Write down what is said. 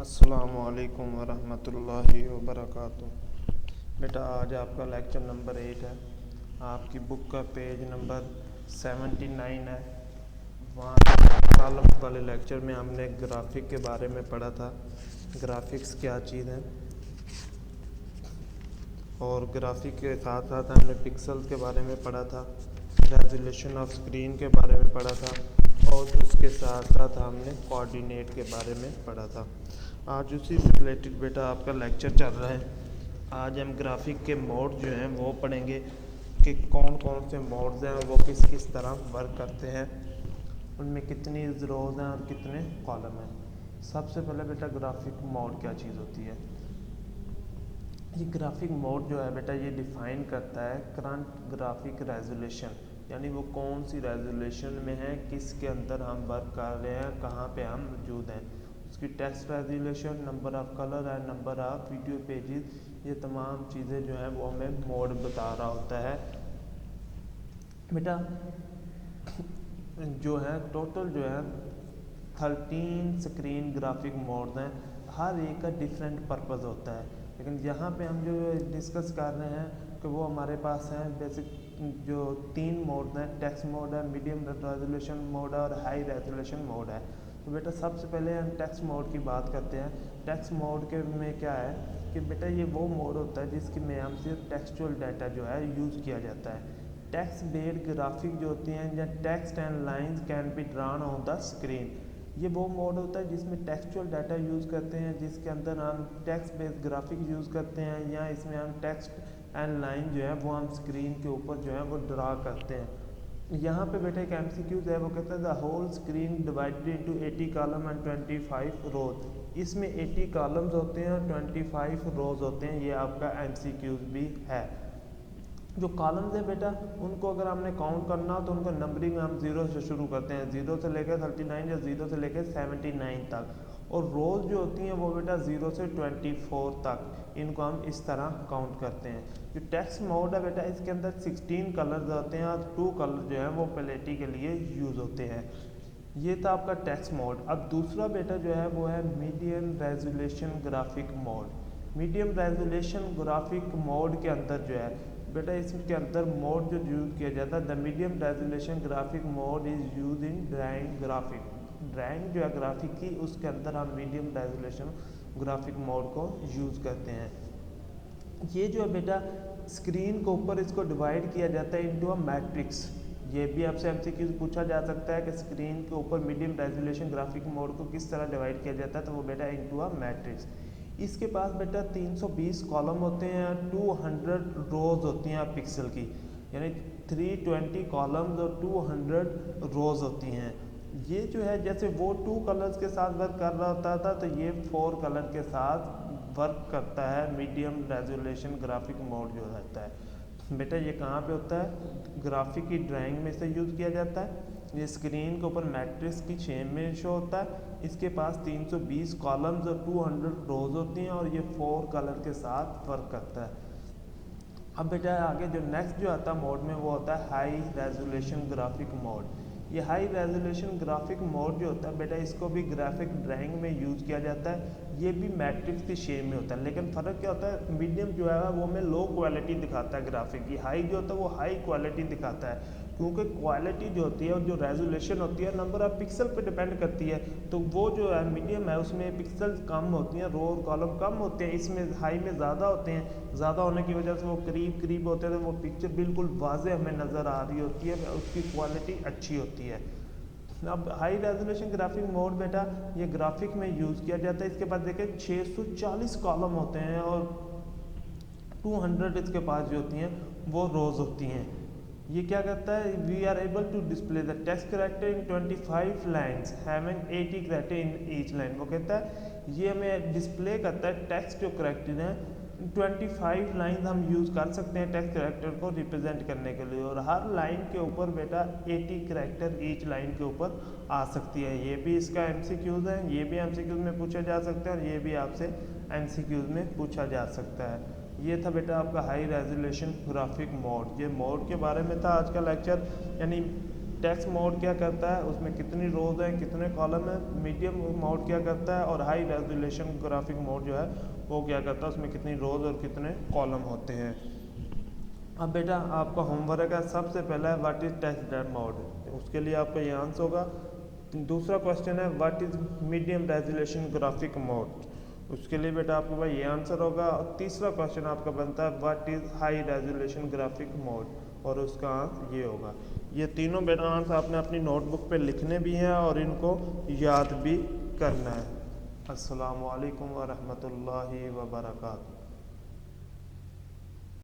अस्सलामुअलैकुम वरहमतुल्लाहि वबरकातुहू। बेटा आज आपका लेक्चर नंबर 8 है। आपकी बुक का पेज नंबर 79 है। वहाँ कॉलम वाले लेक्चर में हमने ग्राफिक के बारे में पढ़ा था। ग्राफिक्स क्या चीज़ है, और ग्राफिक के साथ साथ हमने पिक्सल्स के बारे में पढ़ा था, रेजोल्यूशन ऑफ स्क्रीन के बारे में पढ़ा था, और उसके साथ साथ हमने कोऑर्डिनेट के बारे में पढ़ा था। आज उसी से रिलेटेड बेटा आपका लेक्चर चल रहा है। आज हम ग्राफिक के मोड जो हैं वो पढ़ेंगे कि कौन कौन से मोड्स हैं और वो किस किस तरह वर्क करते हैं, उनमें कितनी रोज़ हैं और कितने कॉलम हैं। सबसे पहले बेटा ग्राफिक मोड क्या चीज़ होती है। ये ग्राफिक मोड जो है बेटा ये डिफ़ाइन करता है करंट ग्राफिक रेजोल्यूशन, यानी वो कौन सी रेजोल्यूशन में है, किसके अंदर हम वर्क कर रहे हैं, कहाँ पे हम मौजूद हैं। उसकी text resolution, number of colour and number of video pages, ये तमाम चीज़ें जो हैं वो हमें मोड बता रहा होता है। बेटा जो है टोटल जो है 13 स्क्रीन ग्राफिक मोड हैं। हर एक का डिफरेंट पर्पज़ होता है, लेकिन यहाँ पे हम जो डिस्कस कर रहे हैं कि वो हमारे पास हैं बेसिक जो 3 मोड हैं। टेक्स्ट मोड है, मीडियम रेजोल्यूशन मोड है और हाई रेजोल्यूशन मोड है। तो बेटा सबसे पहले हम टेक्स्ट मोड की बात करते हैं। टेक्स्ट मोड के में क्या है कि बेटा ये वो मोड होता है जिसकी में हम सिर्फ टेक्सचुअल डाटा जो है यूज़ किया जाता है। टेक्स्ट बेस्ड ग्राफिक जो होती हैं या text and lines can be drawn on the screen, ये वो मोड होता है जिसमें टेक्सचुअल डाटा यूज़ करते हैं, जिसके अंदर हम टेक्स्ट बेस्ड ग्राफिक यूज़ करते हैं, या इसमें हम टेक्स्ट एंड लाइन जो है वो हम स्क्रीन के ऊपर जो है वो ड्रा करते हैं। यहाँ पे बेटा एक MCQs है, वो कहता है the whole screen divided into 80 column and 25 rows. इसमें 80 कॉलम्स होते हैं और 25 रोज होते हैं। ये आपका MCQs भी है। जो कॉलम्स है बेटा उनको अगर हमने काउंट करना तो उनको नंबरिंग हम 0 से शुरू करते हैं, 0 से लेकर 39 या 0 से लेकर 79 तक। और रोज़ जो होती हैं वो बेटा 0 से 24 तक, इनको हम इस तरह काउंट करते हैं। जो टेक्स्ट मोड है बेटा इसके अंदर 16 कलर्स होते हैं और 2 कलर जो है वो पैलेटी के लिए यूज़ होते हैं। ये था आपका टेक्स्ट मोड। अब दूसरा बेटा जो है वो है medium resolution graphic mode. Medium resolution graphic mode के अंदर जो है बेटा इसके अंदर मोड जो यूज़ किया जाता है, the medium resolution graphic mode is use in drawing graphic. Drawing जो है ग्राफिक की, उसके अंदर हम मीडियम रेजोल्यूशन ग्राफिक मोड को यूज़ करते हैं। ये जो है बेटा स्क्रीन के ऊपर इसको डिवाइड किया जाता है इनटू अ मैट्रिक्स। ये भी आपसे MCQ पूछा जा सकता है कि स्क्रीन के ऊपर मीडियम रेजोल्यूशन ग्राफिक मोड को किस तरह डिवाइड किया जाता है, तो वो बेटा इनटू अ मैट्रिक्स। इसके पास बेटा 320 कॉलम होते हैं, 200 रोज़ होती हैं पिक्सल की, यानी 320 कॉलम्स और 200 रोज़ होती हैं। ये जो है जैसे वो 2 कलर्स के साथ वर्क कर रहा होता था, तो ये 4 कलर के साथ वर्क करता है। मीडियम रेजोल्यूशन ग्राफिक मोड जो रहता है बेटा ये कहाँ पे होता है, ग्राफिक की ड्राइंग में से यूज़ किया जाता है। ये स्क्रीन के ऊपर मैट्रिक्स की शेप में शो होता है। इसके पास 320 कॉलम्स और 200 रोज होती हैं और ये 4 कलर के साथ वर्क करता है। अब बेटा आगे जो नेक्स्ट जो आता है मोड में वो होता है हाई रेजोल्यूशन ग्राफिक मोड। ये हाई रेजोल्यूशन ग्राफिक मोड जो होता है बेटा इसको भी ग्राफिक ड्राइंग में यूज़ किया जाता है। ये भी मैट्रिक्स की शेप में होता है, लेकिन फ़र्क क्या होता है, मीडियम जो है वो हमें लो क्वालिटी दिखाता है ग्राफिक की, हाई जो होता है वो हाई क्वालिटी दिखाता है। क्योंकि क्वालिटी जो होती है और जो रेजोल्यूशन होती है नंबर ऑफ पिक्सल पे डिपेंड करती है। तो वो जो है मीडियम है उसमें पिक्सल कम होती हैं, रो और कॉलम कम होते हैं, इसमें हाई में ज़्यादा होते हैं। ज़्यादा होने की वजह से वो करीब करीब होते हैं, तो वो पिक्चर बिल्कुल वाज़े हमें नज़र आ रही होती है, उसकी क्वालिटी अच्छी होती है। अब हाई रेजोल्यूशन ग्राफिक मोड बेटा ये ग्राफिक में यूज़ किया जाता है। इसके पास देखें 640 कॉलम होते हैं और 200 इसके पास जो होती हैं वो रोज़ होती हैं। ये क्या करता है, we are able to display the text character in 25 lines having 80 character in each line. वो कहता है ये हमें डिस्प्ले करता है टेक्स्ट जो करेक्टर है 25 लाइन हम यूज़ कर सकते हैं टेक्स्ट करेक्टर को रिप्रेजेंट करने के लिए, और हर लाइन के ऊपर बेटा 80 करेक्टर ईच लाइन के ऊपर आ सकती है। ये भी इसका MCQs है, ये भी MCQs में पूछा जा सकता है और ये भी आपसे MCQs में पूछा जा सकता है। ये था बेटा आपका हाई रेजोल्यूशन ग्राफिक मोड। ये मोड के बारे में था आज का लेक्चर, यानी टेक्स्ट मोड क्या करता है, उसमें कितनी रोज हैं, कितने कॉलम हैं। मीडियम मोड क्या करता है, और हाई रेजोल्यूशन ग्राफिक मोड जो है वो क्या करता है, उसमें कितनी रोज और कितने कॉलम होते हैं। अब बेटा आपका होमवर्क है, सबसे पहला है what is text depth mode, उसके लिए आपका ये आंसर होगा। दूसरा क्वेश्चन है what is medium resolution graphic mode, उसके लिए बेटा आपके पास ये आंसर होगा। और तीसरा क्वेश्चन आपका बनता है what is high resolution graphic mode, और उसका आंसर ये होगा। ये तीनों बेटा आंसर आपने अपनी नोटबुक पे लिखने भी हैं और इनको याद भी करना है। अस्सलामु अलैकुम व रहमतुल्लाहि व बरकातहू।